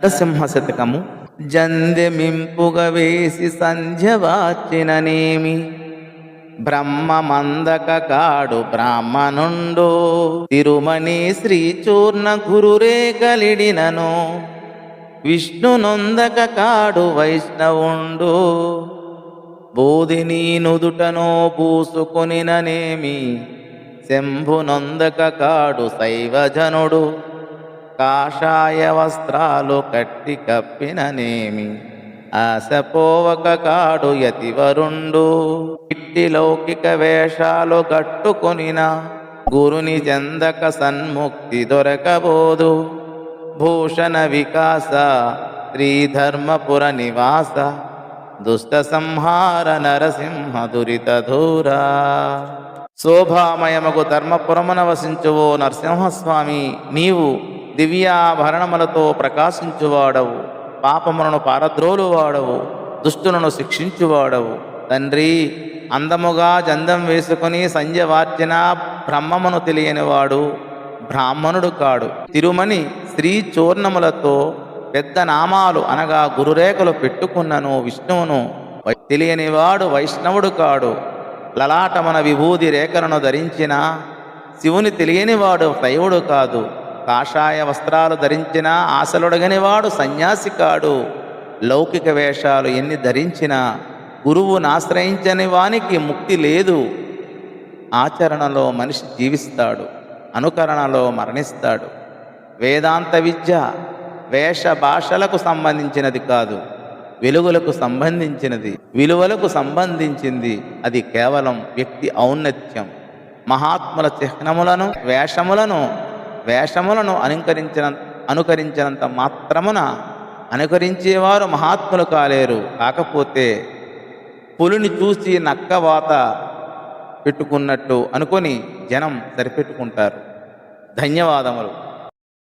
నరసింహ శతకము. జందెమింపుగ వేసి సంధ్యవాచిననేమి, బ్రహ్మమందక కాడు బ్రాహ్మణుండు, తిరుమణి శ్రీచూర్ణ గురురేకలిడినను, విష్ణునొందక కాడు వైష్ణవుండు, బోధిని నుదుటనో పూసుకొనిననేమి, శంభునొందక కాడు శైవజనుడు, కాషాయ వస్త్రాలు కట్టి కప్పిననేమి, ఆశపోవక కాడు యతివరుండు, ఇట్టి లౌకిక వేషాలు గట్టుకొనిన, గురుని చెందక సన్ముక్తి దొరకబోదు, భూషణ వికాస శ్రీధర్మపుర నివాస, దుష్ట సంహార నరసింహ దురిత ధూరా. శోభామయమగు ధర్మపురమున వసించువో నరసింహస్వామి, నీవు దివ్యాభరణములతో ప్రకాశించువాడవు, పాపములను పారద్రోలువాడవు, దుష్టులను శిక్షించువాడవు. తండ్రి, అందముగా జందం వేసుకుని సంధ్య వార్చిన బ్రహ్మమును తెలియనివాడు బ్రాహ్మణుడు కాడు. తిరుమణి శ్రీ చూర్ణములతో పెద్ద నామాలు అనగా గురురేఖలు పెట్టుకున్నను విష్ణువును తెలియనివాడు వైష్ణవుడు కాడు. లలాటమన విభూది రేఖలను ధరించిన శివుని తెలియనివాడు శైవుడు కాదు. కాషాయ వస్త్రాలు ధరించిన ఆశలుడగనివాడు సన్యాసి కాడు. లౌకిక వేషాలు ఎన్ని ధరించినా గురువును ఆశ్రయించని వానికి ముక్తి లేదు. ఆచరణలో మనిషి జీవిస్తాడు, అనుకరణలో మరణిస్తాడు. వేదాంత విద్య వేష భాషలకు సంబంధించినది కాదు, వెలుగులకు సంబంధించినది, విలువలకు సంబంధించింది. అది కేవలం వ్యక్తి ఔన్నత్యం. మహాత్ముల చిహ్నములను వేషములను అనుకరించినంత మాత్రమున అనుకరించేవారు మహాత్ములు కాలేరు. కాకపోతే పులిని చూసి నక్కవాత పెట్టుకున్నట్టు అనుకొని జనం సరిపెట్టుకుంటారు. ధన్యవాదములు.